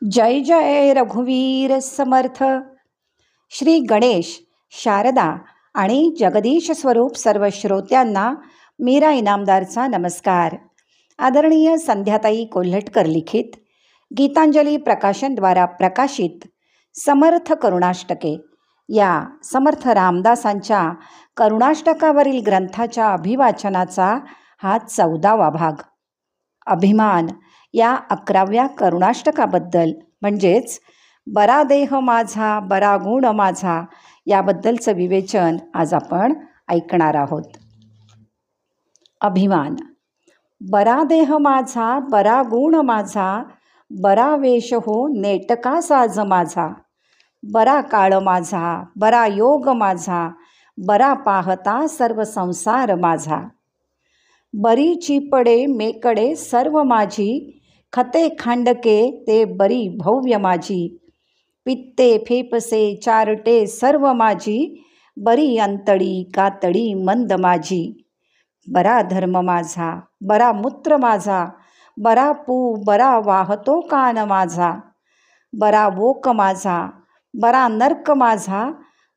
जय जय रघुवीर समर्थ. श्री गणेश, शारदा आणि जगदीश स्वरूप सर्व श्रोत्यांना मीरा इनामदारचा नमस्कार. आदरणीय संध्याताई कोल्हटकर लिखित गीतांजली प्रकाशनद्वारा प्रकाशित समर्थ करुणाष्टके या समर्थ रामदासांच्या करुणाष्टकावरील ग्रंथाच्या अभिवाचनाचा हा 14वा भाग. अभिमान या 11व्या करुणाष्टकाबद्दल म्हणजेच बरा देह माझा बरा गुण माझा याबद्दलचं विवेचन आज आपण ऐकणार आहोत. अभिमान. बरा देह माझा बरा गुण माझा, बरा वेश हो नेटका साज माझा, बरा काळ माझा बरा योग माझा, बरा पाहता सर्व संसार माझा, बरी चिपडे मेकडे सर्व माझी, खते खांडके ते बरी भव्य माझी, पित्ते फेपसे चारटे सर्व माझी, बरी अंतडी कातडी मंद माझी, बरा धर्म माझा बरा मूत्र माझा, बरा पू बरा वाहतो कान माझा, बरा वोक माझा बरा नर्क माझा,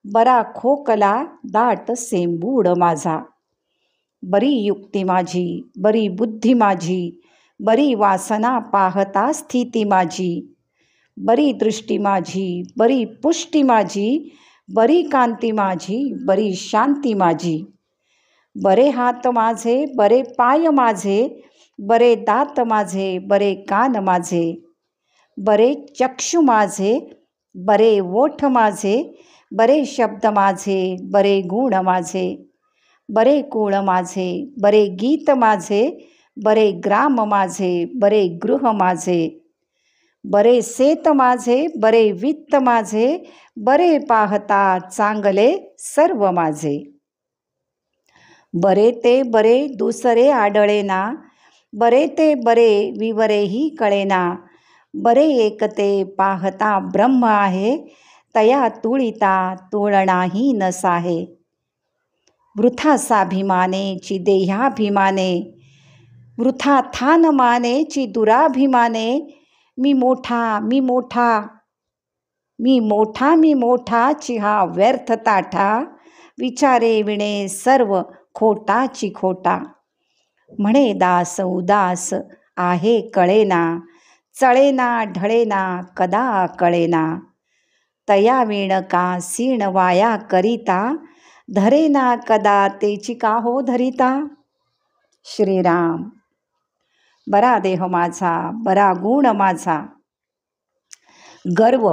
बरा खोकला दाट सेंबूड माझा, बरी युक्ती माझी बरी बुद्धी माझी, बरी वासना पाहता स्थिती माझी, बरी दृष्टी माझी बरी पुष्टी माझी, बरी कांती माझी बरी शांती माझी, बरे हात माझे बरे पाय माझे, बरे दात माझे बरे कान माझे, बरे चक्षु माझे बरे ओठ माझे, बरे शब्द माझे बरे गुण माझे, बरे कुळ माझे बरे गीत माझे, बरे ग्राम माझे बरे गृह माझे, बरे सेत माझे बरे वित्त माझे, बरे पाहता चांगले सर्व माझे, बरे ते बरे दुसरे आढळेना, बरे ते बरे विवरेही कळेना, बरे एकते पाहता ब्रह्म आहे, तया तुळिता तुळणाही नसाहे, वृथा साभिमानेची देहाभिमाने, वृथा थान मानेची दुराभिमाने, मी मोठा मी मोठा मी मोठा मी मोठाची हा व्यर्थ ताठा, विचारे विणे सर्व खोटाची खोटा, म्हणे दास उदास आहे कळेना, चळेना ढळेना कदा कळेना, तया विण का सीण वाया करिता, धरेना कदा तेची का हो धरिता. श्रीराम. बरा देह माझा बरा गुण माझा. गर्व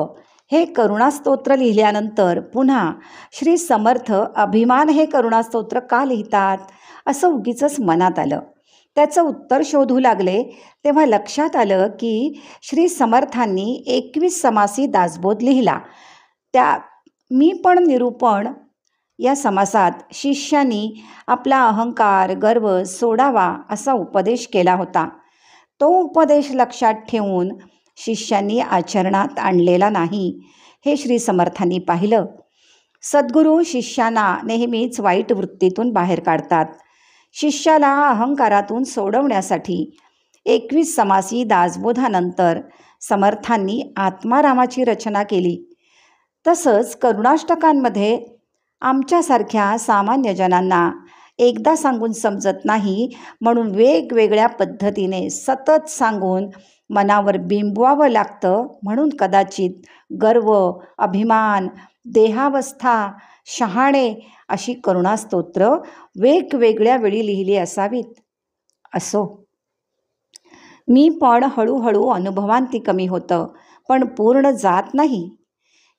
हे करुणास्तोत्र लिहिल्यानंतर पुन्हा श्री समर्थ अभिमान हे करुणास्तोत्र का लिहितात असं उगीचच मनात आलं. त्याचं उत्तर शोधू लागले तेव्हा लक्षात आलं की श्री समर्थांनी 21 समासी दासबोध लिहिला. त्या मी पण निरूपण या समासात शिष्यांनी आपला अहंकार गर्व सोडावा असा उपदेश केला होता. तो उपदेश लक्षात ठेवून शिष्यांनी आचरणात आणलेला नाही हे श्री समर्थांनी पाहिलं. सद्गुरू शिष्यांना नेहमीच वाईट वृत्तीतून बाहेर काढतात. शिष्याला अहंकारातून सोडवण्यासाठी 21 समासी दासबोधानंतर समर्थांनी आत्मारामाची रचना केली. तसंच करुणाष्टकांमध्ये आमच्यासारख्या सामान्य जनांना एकदा सांगून समजत नाही म्हणून वेगवेगळ्या पद्धतीने सतत सांगून मनावर बिंबवावं लागतं, म्हणून कदाचित गर्व अभिमान देहावस्था शहाणे अशी करुणास्तोत्र वेगवेगळ्या वेळी लिहिली असावीत. असो, मी पण हळूहळू अनुभवांती कमी होतं पण पूर्ण जात नाही.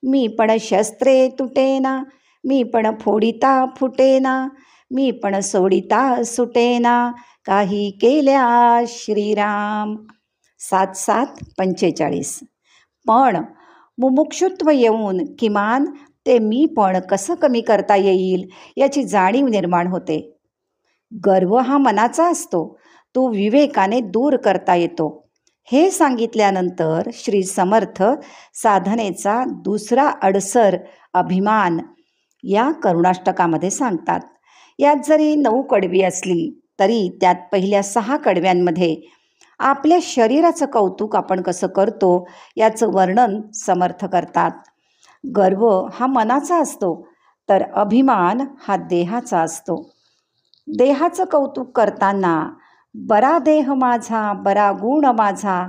मी पण शस्त्रे तुटेना, मी पण फोडिता फुटेना, मी पण सोडिता सुटेना, काही केल्या श्रीराम. 7-7-45. पण मुमुक्षुत्व येऊन किमान ते मी पण कसं कमी करता येईल याची जाणीव निर्माण होते. गर्व हा मनाचा असतो, तो विवेकाने दूर करता येतो हे सांगितल्यानंतर श्री समर्थ साधनेचा दुसरा अडसर अभिमान या करुणाष्टकामध्ये सांगतात. यात जरी 9 कडवी असली तरी त्यात पहिल्या 6 कडव्यांमध्ये आपल्या शरीराचं कौतुक आपण कसं करतो याचं वर्णन समर्थ करतात. गर्व हा मनाचा असतो, तर अभिमान हा देहाचा असतो. देहाचं कौतुक करताना बरा देह माझा, बरा गुण माझा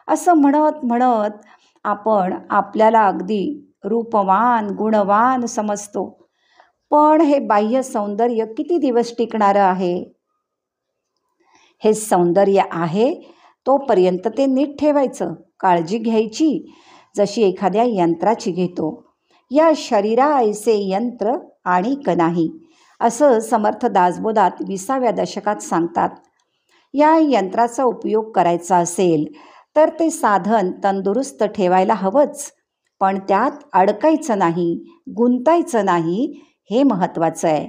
असं म्हणत म्हणत आपण आपल्याला अगदी रूपवान गुणवान समजतो. पण हे बाह्य सौंदर्य किती दिवस टिकणारं आहे? हे सौंदर्य आहे तोपर्यंत ते नीट ठेवायचं, काळजी घ्यायची, जशी एखाद्या यंत्राची घेतो. या शरीरा ऐसे यंत्र आणिक नाही, असं समर्थ दासबोधात 20व्या दशकात सांगतात. या यंत्राचा उपयोग करायचा असेल तर ते साधन तंदुरुस्त ठेवायला हवंच, पण त्यात अडकायचं नाही, गुंतायचं नाही, हे महत्त्वाचं आहे.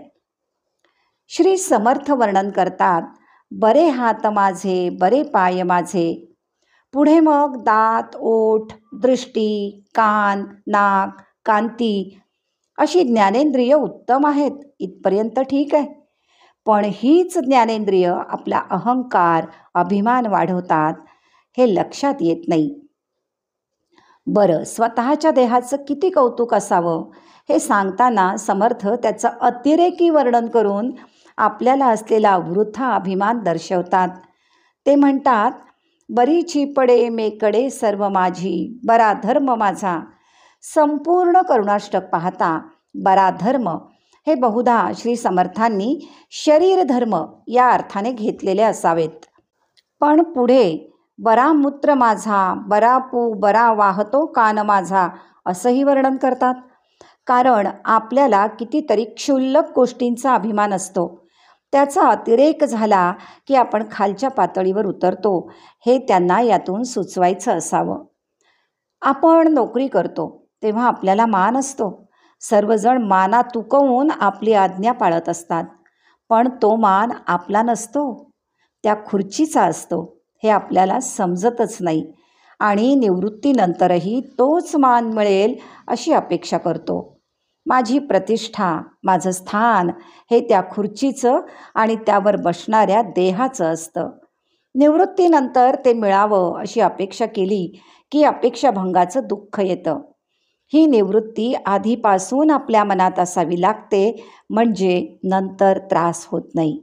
श्री समर्थ वर्णन करतात, बरे हात माझे, बरे पाय माझे. पुढे मग दात, ओठ, दृष्टी, कान, नाक, कांती अशी ज्ञानेंद्रिय उत्तम आहेत, इथपर्यंत ठीक आहे. पण हीच ज्ञानेंद्रिय आपला अहंकार, अभिमान वाढवतात, हे लक्षात येत नाही. बरं, स्वतःच्या देहाचं किती कौतुक असावं हे सांगताना समर्थ त्याचं अतिरेकी वर्णन करून आपल्याला असलेला वृथा अभिमान दर्शवतात. ते म्हणतात, बरीची पडे मेकडे सर्व माझी, बरा धर्म माझा. संपूर्ण करुणाष्टक पाहता बरा धर्म हे बहुधा श्री समर्थांनी शरीर धर्म या अर्थाने घेतलेले असावेत. पण पुढे बरा मूत्र माझा, बरा पू बरा वाहतो कान माझा असंही वर्णन करतात. कारण आपल्याला कितीतरी क्षुल्लक गोष्टींचा अभिमान असतो. त्याचा अतिरेक झाला की आपण खालच्या पातळीवर उतरतो, हे त्यांना यातून सुचवायचं असावं. आपण नोकरी करतो तेव्हा आपल्याला मान असतो. सर्वजण माना तुकवून आपली आज्ञा पाळत असतात, पण तो मान आपला नसतो, त्या खुर्चीचा असतो. हे आपल्याला समजतच नाही आणि निवृत्तीनंतरही तोच मान मिळेल अशी अपेक्षा करतो. माझी प्रतिष्ठा, माझं स्थान हे त्या खुर्चीचं आणि त्यावर बसणाऱ्या देहाचं असतं. निवृत्तीनंतर ते मिळावं अशी अपेक्षा केली की अपेक्षाभंगाचं दुःख येतं. ही निवृत्ती आधीपासून आपल्या मनात असावी लागते, म्हणजे नंतर त्रास होत नाही.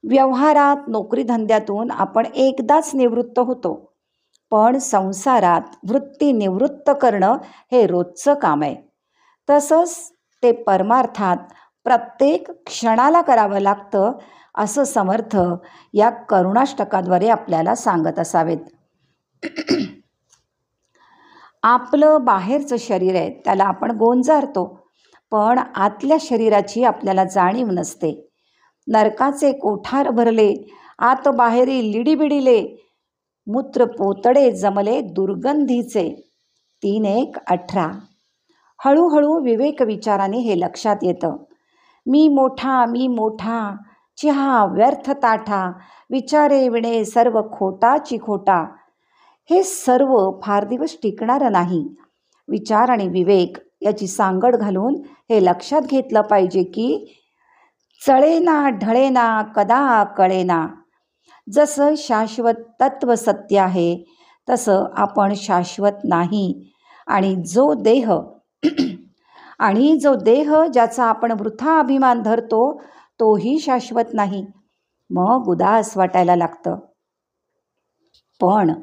व्यवहारात, नोकरीधंद्यातून आपण एकदाच निवृत्त होतो, पण संसारात वृत्ती निवृत्त करणं हे रोजचं काम आहे. तसंच ते परमार्थात प्रत्येक क्षणाला करावं लागतं, असं समर्थ या करुणाष्टकाद्वारे आपल्याला सांगत असावेत. आपलं बाहेरचं शरीर आहे त्याला आपण गोंजारतो, पण आतल्या शरीराची आपल्याला जाणीव नसते. नरकाचे कोठार भरले, आत बाहेरी लिडीबिडिले, मूत्र पोतडे जमले दुर्गंधीचे. 3:1:18. हळूहळू विवेक विचाराने हे लक्षात येतं. मी मोठा, मी मोठा, चिहा व्यर्थ ताठा, विचारे विणे सर्व खोटाची खोटा. हे सर्व फार दिवस टिकणारं नाही. विचार आणि विवेक याची सांगड घालून हे लक्षात घेतलं पाहिजे की चळेना ढळेना कदा कळेना. जसं शाश्वत तत्व सत्य आहे तसं आपण शाश्वत नाही, आणि जो देह ज्याचा आपण वृथा अभिमान धरतो तोही शाश्वत नाही. मग उदास वाटायला लागतं. पण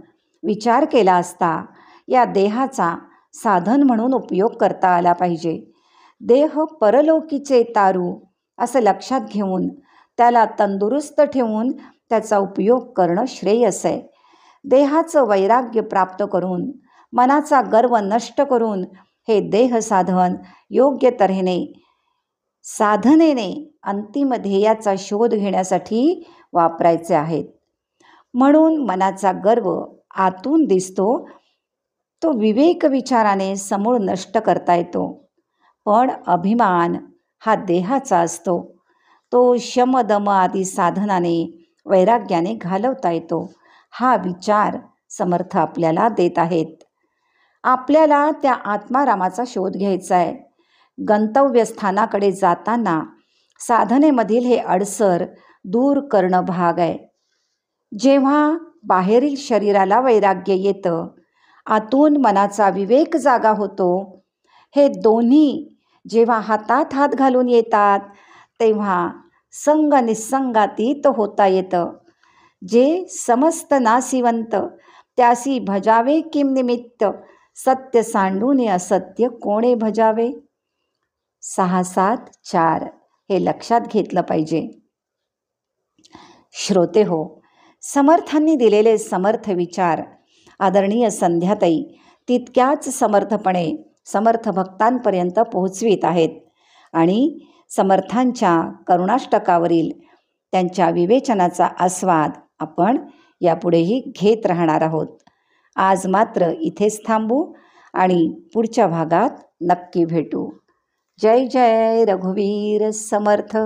विचार केला असता या देहाचा साधन म्हणून उपयोग करता आला पाहिजे. देह परलोकीचे तारू असं लक्षात घेऊन त्याला तंदुरुस्त ठेवून त्याचा उपयोग करणं श्रेयस आहे. देहाचं वैराग्य प्राप्त करून, मनाचा गर्व नष्ट करून हे देह साधन योग्य तऱ्हेने साधनेने अंतिम ध्येयाचा शोध घेण्यासाठी वापरायचे आहेत. म्हणून मनाचा गर्व आतून दिसतो, तो विवेक विचाराने समूळ नष्ट करता येतो. पण अभिमान हा देहाचा असतो, तो शम दम आदी साधनाने वैराग्याने घालवता येतो. हा विचार समर्थ आपल्याला देत आहेत. आपल्याला त्या आत्मारामाचा शोध घ्यायचा आहे. गंतव्यस्थानाकडे जाताना साधनेमधील हे अडसर दूर करणं भाग आहे. जेव्हा बाहेरील शरीराला वैराग्य येतं, आतून मनाचा विवेक जागा होतो. हे दोन्ही जेव्हा हातात हात घालून येतात तेव्हा संग निसंगातीत होता येतं. जे समस्त नासिवंत त्यासी भजावे किम निमित्त, सत्य सांडूने असत्य कोणे भजावे. 6-7-4 हे लक्षात घेतलं पाहिजे. श्रोते हो, समर्थांनी दिलेले समर्थ विचार आदरणीय संध्याताई तितक्याच समर्थपणे समर्थ भक्तांपर्यंत पोहोचवीत आहेत आणि समर्थांच्या करुणाष्टकावरील त्यांच्या विवेचनाचा आस्वाद आपण यापुढेही घेत राहणार आहोत. आज मात्र इथेच थांबू आणि पुढच्या भागात नक्की भेटू. जय जय रघुवीर समर्थ.